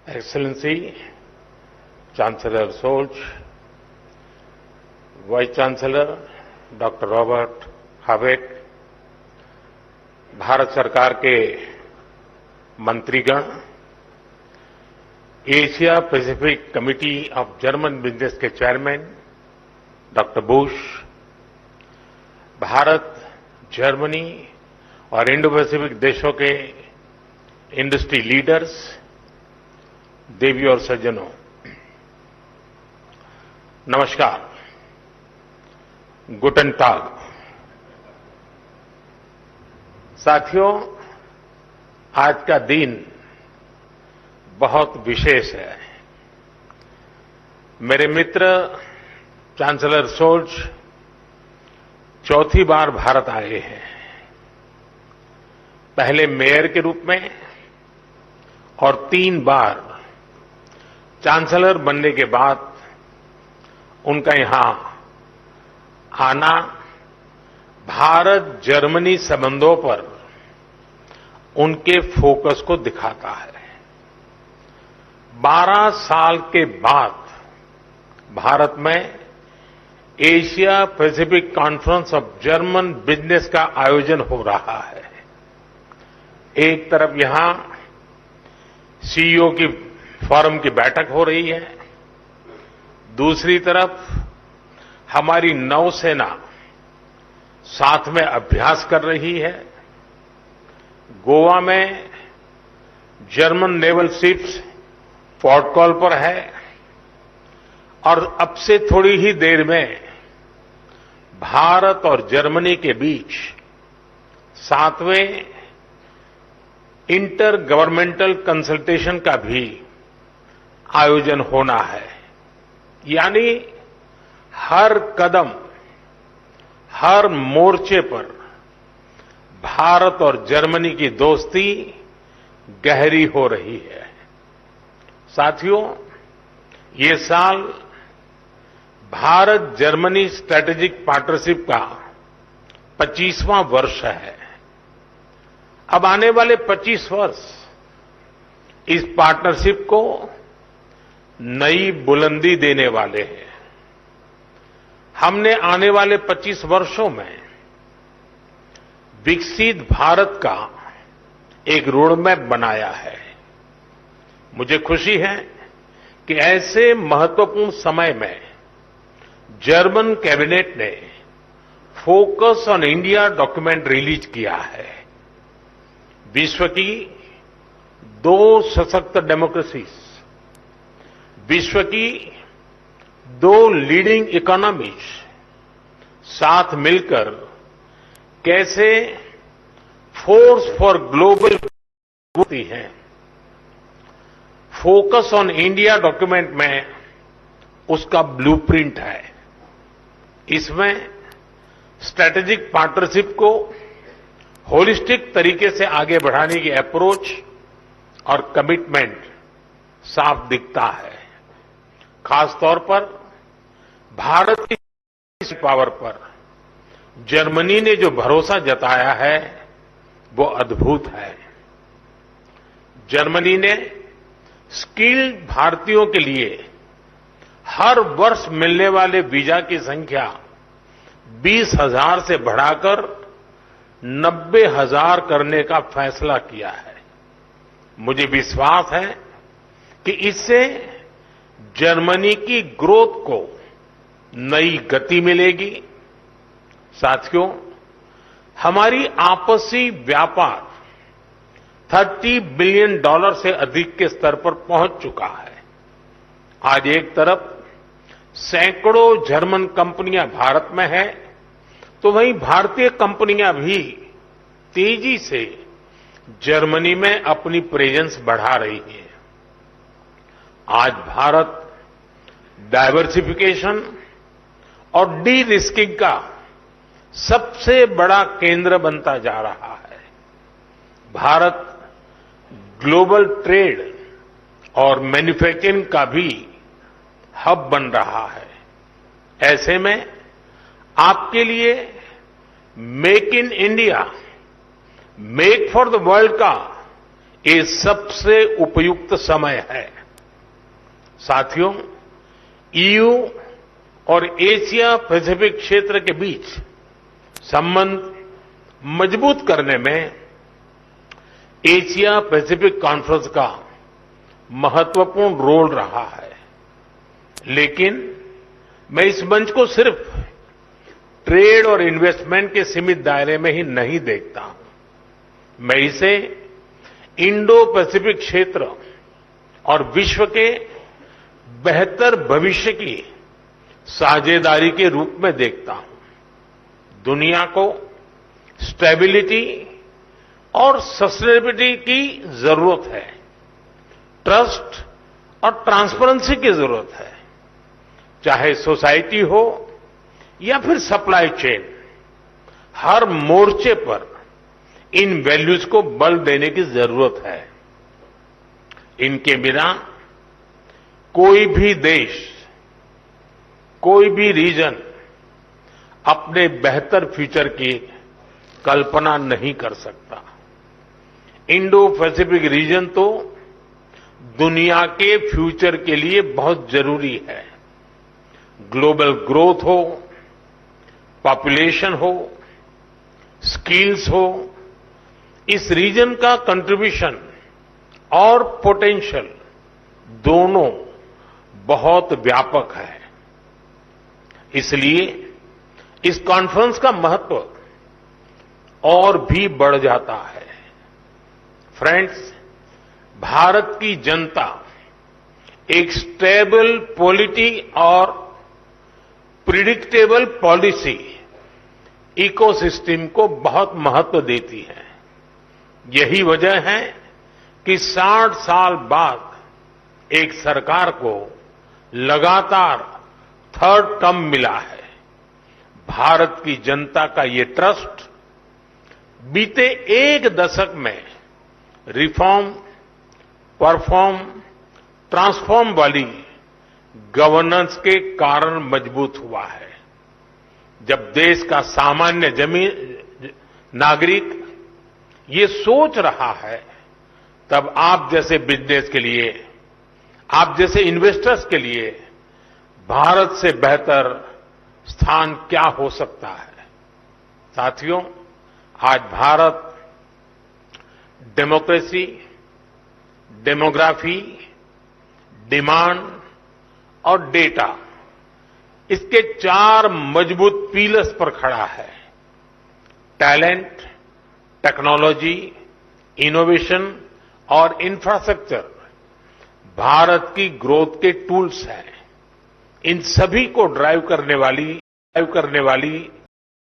Excellency, Chancellor Scholz, Vice Chancellor Dr. Robert Habeck, Bharat सरकार के मंत्रीगण, Asia Pacific committee of German business के chairman doctor Bush, Bharat, Germany और Indo Pacific देशों के इंडस्ट्री लीडर्स, देवी और सज्जनों, नमस्कार, गुटन टाग। साथियों, आज का दिन बहुत विशेष है। मेरे मित्र चांसलर शोल्ज चौथी बार भारत आए हैं। पहले मेयर के रूप में और 3 बार चांसलर बनने के बाद उनका यहां आना भारत जर्मनी संबंधों पर उनके फोकस को दिखाता है। 12 साल के बाद भारत में Asia Pacific conference of German business का आयोजन हो रहा है। एक तरफ यहां सीईओ की फोरम की बैठक हो रही है, दूसरी तरफ हमारी नौसेना साथ में अभ्यास कर रही है। गोवा में German naval ships port call पर है और अब से थोड़ी ही देर में भारत और जर्मनी के बीच 7वें इंटर गवर्नमेंटल कंसल्टेशन का भी आयोजन होना है। यानी हर कदम, हर मोर्चे पर भारत और जर्मनी की दोस्ती गहरी हो रही है। साथियों, ये साल भारत जर्मनी स्ट्रैटेजिक पार्टनरशिप का 25वां वर्ष है। अब आने वाले 25 वर्ष इस पार्टनरशिप को नई बुलंदी देने वाले हैं। हमने आने वाले 25 वर्षों में विकसित भारत का एक रोडमैप बनाया है। मुझे खुशी है कि ऐसे महत्वपूर्ण समय में जर्मन कैबिनेट ने focus on India document release किया है। विश्व की 2 सशक्त डेमोक्रेसीज, विश्व की 2 लीडिंग इकोनॉमीज साथ मिलकर कैसे फोर्स फॉर ग्लोबल होती हैं। फोकस ऑन इंडिया डॉक्यूमेंट में उसका ब्लूप्रिंट है। इसमें स्ट्रैटेजिक पार्टनरशिप को होलिस्टिक तरीके से आगे बढ़ाने की अप्रोच और कमिटमेंट साफ दिखता है। खासतौर पर भारत की पावर पर जर्मनी ने जो भरोसा जताया है वो अद्भुत है। जर्मनी ने स्किल्ड भारतीयों के लिए हर वर्ष मिलने वाले वीजा की संख्या 20,000 से बढ़ाकर 90,000 करने का फैसला किया है। मुझे विश्वास है कि इससे जर्मनी की ग्रोथ को नई गति मिलेगी। साथियों, हमारी आपसी व्यापार $30 बिलियन से अधिक के स्तर पर पहुंच चुका है। आज एक तरफ सैकड़ों जर्मन कंपनियां भारत में हैं, तो वहीं भारतीय कंपनियां भी तेजी से जर्मनी में अपनी प्रेजेंस बढ़ा रही हैं। आज भारत डायवर्सिफिकेशन और डी रिस्किंग का सबसे बड़ा केंद्र बनता जा रहा है। भारत ग्लोबल ट्रेड और मैन्युफैक्चरिंग का भी हब बन रहा है। ऐसे में आपके लिए make in India, make for the world का ये सबसे उपयुक्त समय है। साथियों, ईयू और एशिया पैसिफिक क्षेत्र के बीच संबंध मजबूत करने में एशिया पैसिफिक कॉन्फ्रेंस का महत्वपूर्ण रोल रहा है। लेकिन मैं इस मंच को सिर्फ ट्रेड और इन्वेस्टमेंट के सीमित दायरे में ही नहीं देखता हूं। मैं इसे इंडो पैसिफिक क्षेत्र और विश्व के बेहतर भविष्य की साझेदारी के रूप में देखता हूं। दुनिया को स्टेबिलिटी और सस्टेनेबिलिटी की जरूरत है, ट्रस्ट और ट्रांसपेरेंसी की जरूरत है। चाहे सोसाइटी हो या फिर सप्लाई चेन, हर मोर्चे पर इन वैल्यूज को बल देने की जरूरत है। इनके बिना कोई भी देश, कोई भी रीजन अपने बेहतर फ्यूचर की कल्पना नहीं कर सकता। इंडो पैसिफिक रीजन तो दुनिया के फ्यूचर के लिए बहुत जरूरी है। ग्लोबल ग्रोथ हो, पॉपुलेशन हो, स्किल्स हो, इस रीजन का कंट्रीब्यूशन और पोटेंशियल दोनों बहुत व्यापक है। इसलिए इस कॉन्फ्रेंस का महत्व और भी बढ़ जाता है। फ्रेंड्स, भारत की जनता एक स्टेबल पॉलिटी और प्रिडिक्टेबल पॉलिसी इकोसिस्टम को बहुत महत्व देती है। यही वजह है कि 60 साल बाद एक सरकार को लगातार थर्ड टर्म मिला है। भारत की जनता का ये ट्रस्ट बीते एक दशक में रिफॉर्म, परफॉर्म, ट्रांसफॉर्म वाली गवर्नेंस के कारण मजबूत हुआ है। जब देश का सामान्य नागरिक ये सोच रहा है, तब आप जैसे बिजनेस के लिए, आप जैसे इन्वेस्टर्स के लिए भारत से बेहतर स्थान क्या हो सकता है। साथियों, आज भारत डेमोक्रेसी, डेमोग्राफी, डिमांड और डेटा, इसके 4 मजबूत पिलर्स पर खड़ा है। टैलेंट, टेक्नोलॉजी, इनोवेशन और इंफ्रास्ट्रक्चर भारत की ग्रोथ के टूल्स हैं। इन सभी को ड्राइव करने वाली